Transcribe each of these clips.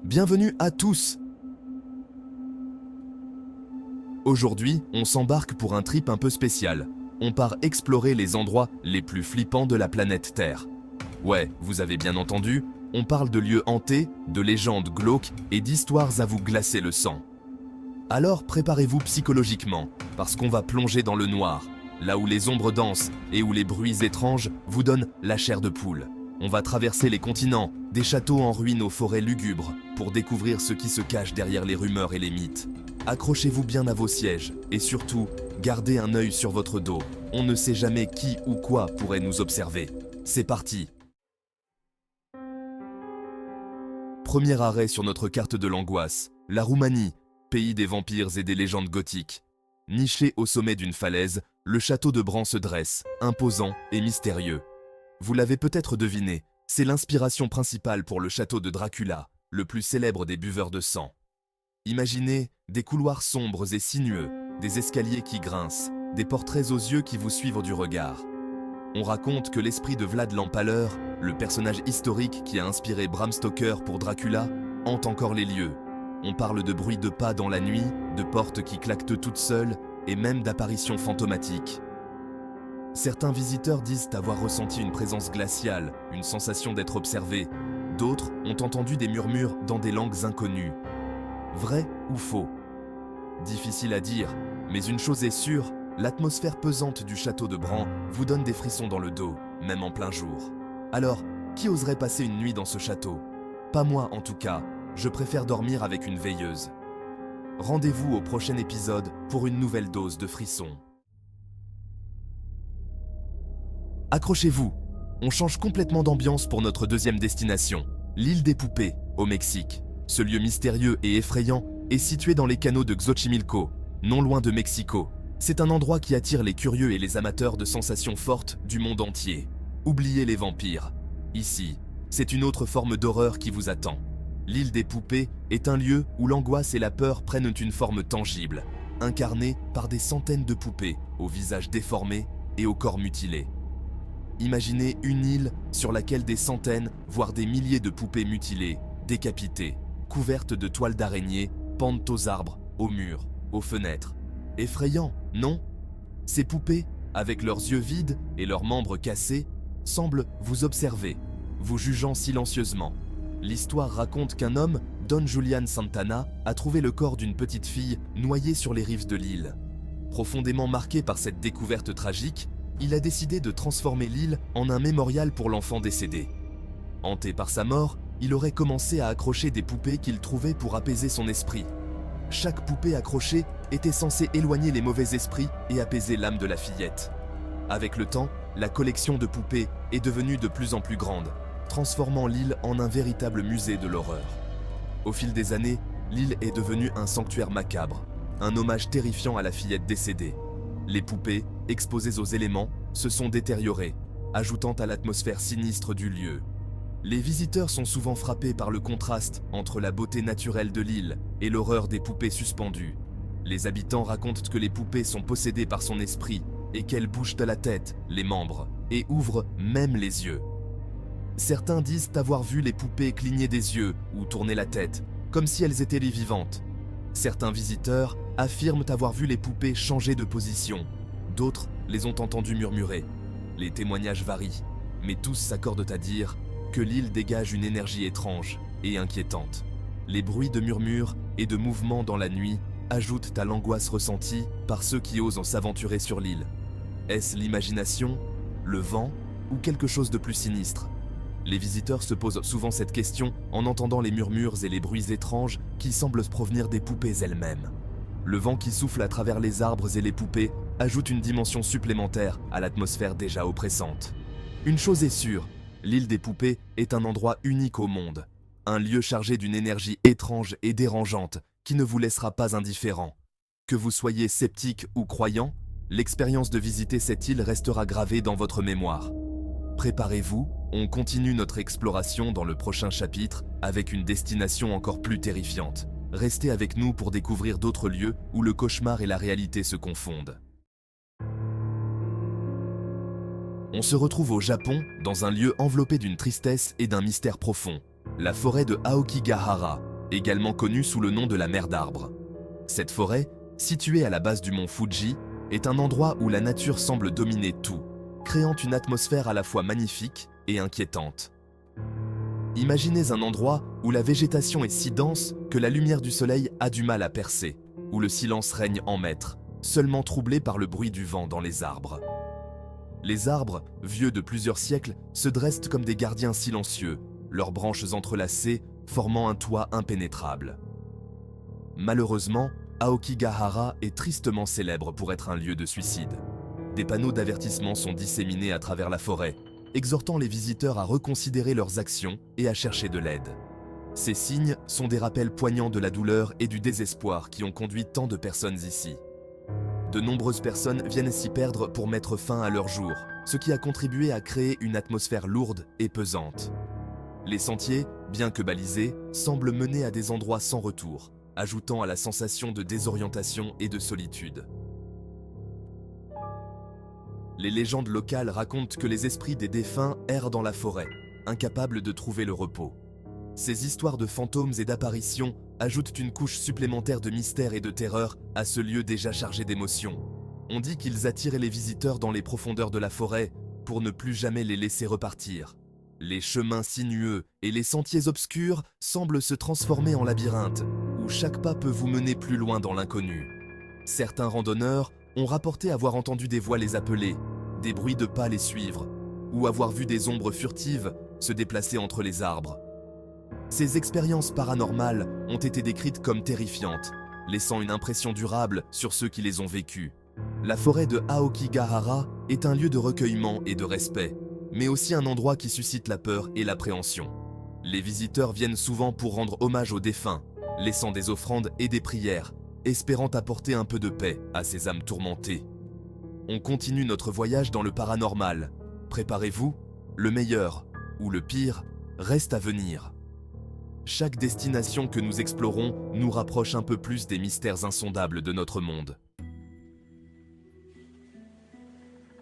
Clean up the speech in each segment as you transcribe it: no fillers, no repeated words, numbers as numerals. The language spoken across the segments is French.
Bienvenue à tous. Aujourd'hui, on s'embarque pour un trip un peu spécial. On part explorer les endroits les plus flippants de la planète Terre. Ouais, vous avez bien entendu, on parle de lieux hantés, de légendes glauques et d'histoires à vous glacer le sang. Alors préparez-vous psychologiquement, parce qu'on va plonger dans le noir, là où les ombres dansent et où les bruits étranges vous donnent la chair de poule. On va traverser les continents, des châteaux en ruine aux forêts lugubres, pour découvrir ce qui se cache derrière les rumeurs et les mythes. Accrochez-vous bien à vos sièges, et surtout, gardez un œil sur votre dos. On ne sait jamais qui ou quoi pourrait nous observer. C'est parti! Premier arrêt sur notre carte de l'angoisse, la Roumanie, pays des vampires et des légendes gothiques. Niché au sommet d'une falaise, le château de Bran se dresse, imposant et mystérieux. Vous l'avez peut-être deviné, c'est l'inspiration principale pour le château de Dracula, le plus célèbre des buveurs de sang. Imaginez des couloirs sombres et sinueux, des escaliers qui grincent, des portraits aux yeux qui vous suivent du regard. On raconte que l'esprit de Vlad l'Empaleur, le personnage historique qui a inspiré Bram Stoker pour Dracula, hante encore les lieux. On parle de bruits de pas dans la nuit, de portes qui claquent toutes seules et même d'apparitions fantomatiques. Certains visiteurs disent avoir ressenti une présence glaciale, une sensation d'être observés. D'autres ont entendu des murmures dans des langues inconnues. Vrai ou faux? Difficile à dire, mais une chose est sûre, l'atmosphère pesante du château de Bran vous donne des frissons dans le dos, même en plein jour. Alors, qui oserait passer une nuit dans ce château? Pas moi en tout cas, je préfère dormir avec une veilleuse. Rendez-vous au prochain épisode pour une nouvelle dose de frissons. Accrochez-vous, on change complètement d'ambiance pour notre deuxième destination, l'île des Poupées, au Mexique. Ce lieu mystérieux et effrayant est situé dans les canaux de Xochimilco, non loin de Mexico. C'est un endroit qui attire les curieux et les amateurs de sensations fortes du monde entier. Oubliez les vampires. Ici, c'est une autre forme d'horreur qui vous attend. L'île des Poupées est un lieu où l'angoisse et la peur prennent une forme tangible, incarnée par des centaines de poupées, au visage déformé et au corps mutilé. Imaginez une île sur laquelle des centaines, voire des milliers de poupées mutilées, décapitées, couvertes de toiles d'araignées, pendent aux arbres, aux murs, aux fenêtres. Effrayant, non? Ces poupées, avec leurs yeux vides et leurs membres cassés, semblent vous observer, vous jugeant silencieusement. L'histoire raconte qu'un homme, Don Julian Santana, a trouvé le corps d'une petite fille noyée sur les rives de l'île. Profondément marqué par cette découverte tragique, il a décidé de transformer l'île en un mémorial pour l'enfant décédé. Hanté par sa mort, il aurait commencé à accrocher des poupées qu'il trouvait pour apaiser son esprit. Chaque poupée accrochée était censée éloigner les mauvais esprits et apaiser l'âme de la fillette. Avec le temps, la collection de poupées est devenue de plus en plus grande, transformant l'île en un véritable musée de l'horreur. Au fil des années, l'île est devenue un sanctuaire macabre, un hommage terrifiant à la fillette décédée. Les poupées, exposées aux éléments, se sont détériorées, ajoutant à l'atmosphère sinistre du lieu. Les visiteurs sont souvent frappés par le contraste entre la beauté naturelle de l'île et l'horreur des poupées suspendues. Les habitants racontent que les poupées sont possédées par son esprit et qu'elles bougent de la tête, les membres, et ouvrent même les yeux. Certains disent avoir vu les poupées cligner des yeux ou tourner la tête, comme si elles étaient les vivantes. Certains visiteurs affirment avoir vu les poupées changer de position. D'autres les ont entendues murmurer. Les témoignages varient, mais tous s'accordent à dire que l'île dégage une énergie étrange et inquiétante. Les bruits de murmures et de mouvements dans la nuit ajoutent à l'angoisse ressentie par ceux qui osent s'aventurer sur l'île. Est-ce l'imagination, le vent ou quelque chose de plus sinistre? Les visiteurs se posent souvent cette question en entendant les murmures et les bruits étranges qui semblent provenir des poupées elles-mêmes. Le vent qui souffle à travers les arbres et les poupées ajoute une dimension supplémentaire à l'atmosphère déjà oppressante. Une chose est sûre, l'île des Poupées est un endroit unique au monde, un lieu chargé d'une énergie étrange et dérangeante qui ne vous laissera pas indifférent. Que vous soyez sceptique ou croyant, l'expérience de visiter cette île restera gravée dans votre mémoire. Préparez-vous, on continue notre exploration dans le prochain chapitre avec une destination encore plus terrifiante. Restez avec nous pour découvrir d'autres lieux où le cauchemar et la réalité se confondent. On se retrouve au Japon, dans un lieu enveloppé d'une tristesse et d'un mystère profond, la forêt de Aokigahara. également connue sous le nom de la mer d'arbres. Cette forêt, située à la base du mont Fuji, est un endroit où la nature semble dominer tout, créant une atmosphère à la fois magnifique et inquiétante. Imaginez un endroit où la végétation est si dense que la lumière du soleil a du mal à percer, où le silence règne en maître, seulement troublé par le bruit du vent dans les arbres. Les arbres, vieux de plusieurs siècles, se dressent comme des gardiens silencieux, leurs branches entrelacées formant un toit impénétrable. Malheureusement, Aokigahara est tristement célèbre pour être un lieu de suicide. Des panneaux d'avertissement sont disséminés à travers la forêt, exhortant les visiteurs à reconsidérer leurs actions et à chercher de l'aide. Ces signes sont des rappels poignants de la douleur et du désespoir qui ont conduit tant de personnes ici. De nombreuses personnes viennent s'y perdre pour mettre fin à leur jour, ce qui a contribué à créer une atmosphère lourde et pesante. Les sentiers, bien que balisés, semblent mener à des endroits sans retour, ajoutant à la sensation de désorientation et de solitude. Les légendes locales racontent que les esprits des défunts errent dans la forêt, incapables de trouver le repos. Ces histoires de fantômes et d'apparitions ajoutent une couche supplémentaire de mystère et de terreur à ce lieu déjà chargé d'émotions. On dit qu'ils attirent les visiteurs dans les profondeurs de la forêt pour ne plus jamais les laisser repartir. Les chemins sinueux et les sentiers obscurs semblent se transformer en labyrinthes, où chaque pas peut vous mener plus loin dans l'inconnu. Certains randonneurs ont rapporté avoir entendu des voix les appeler, des bruits de pas les suivre, ou avoir vu des ombres furtives se déplacer entre les arbres. Ces expériences paranormales ont été décrites comme terrifiantes, laissant une impression durable sur ceux qui les ont vécues. La forêt de Aokigahara est un lieu de recueillement et de respect, mais aussi un endroit qui suscite la peur et l'appréhension. Les visiteurs viennent souvent pour rendre hommage aux défunts, laissant des offrandes et des prières, espérant apporter un peu de paix à ces âmes tourmentées. On continue notre voyage dans le paranormal. Préparez-vous, le meilleur, ou le pire, reste à venir. Chaque destination que nous explorons nous rapproche un peu plus des mystères insondables de notre monde.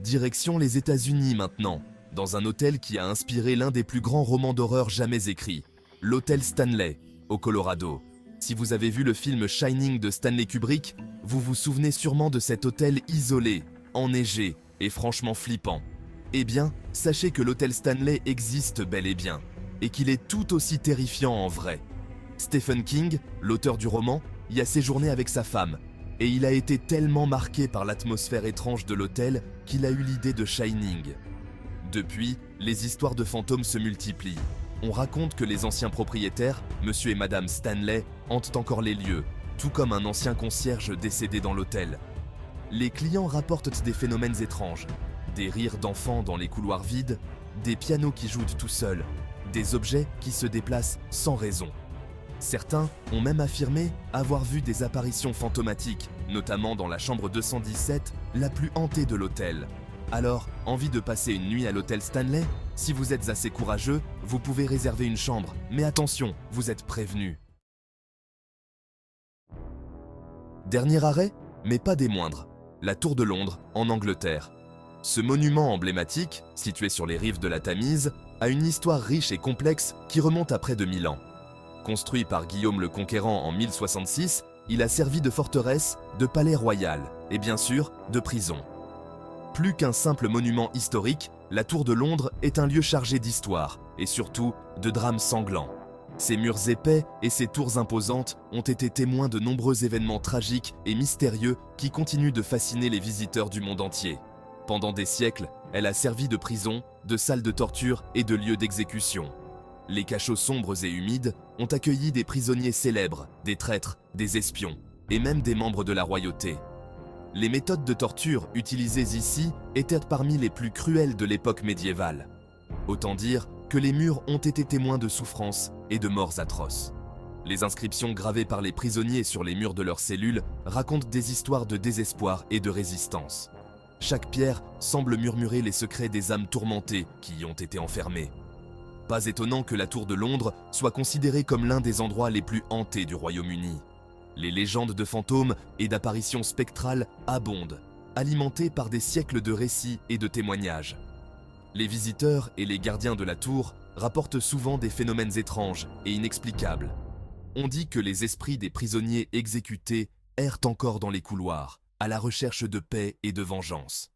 Direction les États-Unis maintenant, dans un hôtel qui a inspiré l'un des plus grands romans d'horreur jamais écrits, l'hôtel Stanley, au Colorado. Si vous avez vu le film Shining de Stanley Kubrick, vous vous souvenez sûrement de cet hôtel isolé, enneigé et franchement flippant. Eh bien, sachez que l'hôtel Stanley existe bel et bien, et qu'il est tout aussi terrifiant en vrai. Stephen King, l'auteur du roman, y a séjourné avec sa femme, et il a été tellement marqué par l'atmosphère étrange de l'hôtel qu'il a eu l'idée de Shining. Depuis, les histoires de fantômes se multiplient. On raconte que les anciens propriétaires, monsieur et madame Stanley, hantent encore les lieux, tout comme un ancien concierge décédé dans l'hôtel. Les clients rapportent des phénomènes étranges, des rires d'enfants dans les couloirs vides, des pianos qui jouent tout seuls, des objets qui se déplacent sans raison. Certains ont même affirmé avoir vu des apparitions fantomatiques, notamment dans la chambre 217, la plus hantée de l'hôtel. Alors, envie de passer une nuit à l'hôtel Stanley? Si vous êtes assez courageux, vous pouvez réserver une chambre, mais attention, vous êtes prévenus. Dernier arrêt, mais pas des moindres, la Tour de Londres, en Angleterre. Ce monument emblématique, situé sur les rives de la Tamise, a une histoire riche et complexe qui remonte à près de 1000 ans. Construit par Guillaume le Conquérant en 1066, il a servi de forteresse, de palais royal et bien sûr de prison. Plus qu'un simple monument historique, la Tour de Londres est un lieu chargé d'histoire et surtout de drames sanglants. Ses murs épais et ses tours imposantes ont été témoins de nombreux événements tragiques et mystérieux qui continuent de fasciner les visiteurs du monde entier. Pendant des siècles, elle a servi de prison, de salle de torture et de lieu d'exécution. Les cachots sombres et humides ont accueilli des prisonniers célèbres, des traîtres, des espions et même des membres de la royauté. Les méthodes de torture utilisées ici étaient parmi les plus cruelles de l'époque médiévale. Autant dire que les murs ont été témoins de souffrances et de morts atroces. Les inscriptions gravées par les prisonniers sur les murs de leurs cellules racontent des histoires de désespoir et de résistance. Chaque pierre semble murmurer les secrets des âmes tourmentées qui y ont été enfermées. Pas étonnant que la Tour de Londres soit considérée comme l'un des endroits les plus hantés du Royaume-Uni. Les légendes de fantômes et d'apparitions spectrales abondent, alimentées par des siècles de récits et de témoignages. Les visiteurs et les gardiens de la tour rapportent souvent des phénomènes étranges et inexplicables. On dit que les esprits des prisonniers exécutés errent encore dans les couloirs, à la recherche de paix et de vengeance.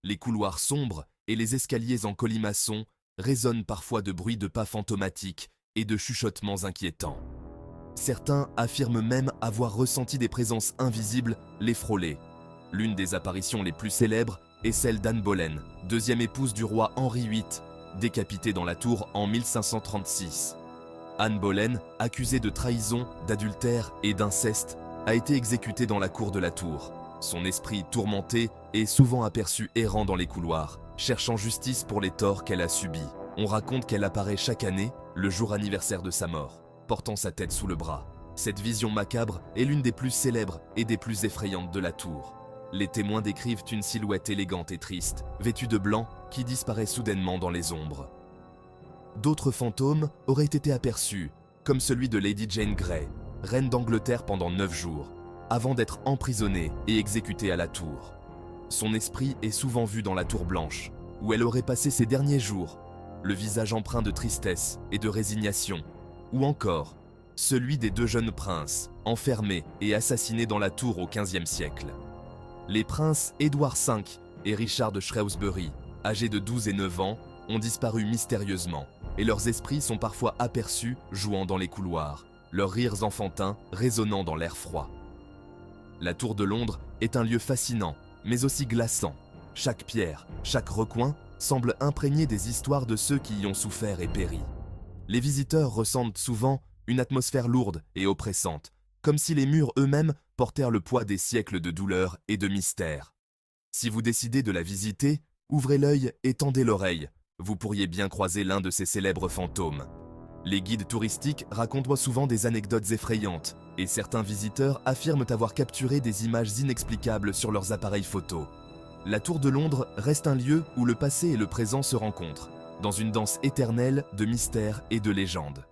Les couloirs sombres et les escaliers en colimaçon résonnent parfois de bruits de pas fantomatiques et de chuchotements inquiétants. Certains affirment même avoir ressenti des présences invisibles les frôler. L'une des apparitions les plus célèbres est celle d'Anne Boleyn, deuxième épouse du roi Henri VIII, décapitée dans la tour en 1536. Anne Boleyn, accusée de trahison, d'adultère et d'inceste, a été exécutée dans la cour de la tour. Son esprit tourmenté est souvent aperçu errant dans les couloirs, cherchant justice pour les torts qu'elle a subis. On raconte qu'elle apparaît chaque année, le jour anniversaire de sa mort, portant sa tête sous le bras. Cette vision macabre est l'une des plus célèbres et des plus effrayantes de la tour. Les témoins décrivent une silhouette élégante et triste, vêtue de blanc, qui disparaît soudainement dans les ombres. D'autres fantômes auraient été aperçus, comme celui de Lady Jane Grey, reine d'Angleterre pendant 9 jours, avant d'être emprisonnée et exécutée à la tour. Son esprit est souvent vu dans la tour blanche, où elle aurait passé ses derniers jours, le visage empreint de tristesse et de résignation, ou encore celui des 2 jeunes princes, enfermés et assassinés dans la tour au XVe siècle. Les princes Édouard V et Richard de Shrewsbury, âgés de 12 et 9 ans, ont disparu mystérieusement, et leurs esprits sont parfois aperçus jouant dans les couloirs, leurs rires enfantins résonnant dans l'air froid. La tour de Londres est un lieu fascinant, mais aussi glaçant. Chaque pierre, chaque recoin semble imprégné des histoires de ceux qui y ont souffert et péri. Les visiteurs ressentent souvent une atmosphère lourde et oppressante, comme si les murs eux-mêmes portèrent le poids des siècles de douleur et de mystère. Si vous décidez de la visiter, ouvrez l'œil et tendez l'oreille. Vous pourriez bien croiser l'un de ces célèbres fantômes. Les guides touristiques racontent souvent des anecdotes effrayantes, et certains visiteurs affirment avoir capturé des images inexplicables sur leurs appareils photo. La Tour de Londres reste un lieu où le passé et le présent se rencontrent, dans une danse éternelle de mystères et de légendes.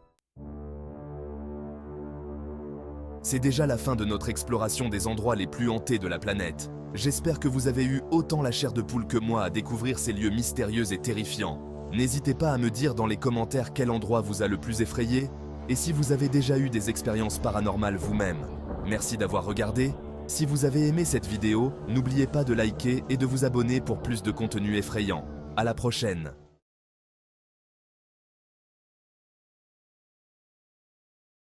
C'est déjà la fin de notre exploration des endroits les plus hantés de la planète. J'espère que vous avez eu autant la chair de poule que moi à découvrir ces lieux mystérieux et terrifiants. N'hésitez pas à me dire dans les commentaires quel endroit vous a le plus effrayé et si vous avez déjà eu des expériences paranormales vous-même. Merci d'avoir regardé. Si vous avez aimé cette vidéo, n'oubliez pas de liker et de vous abonner pour plus de contenu effrayant. À la prochaine!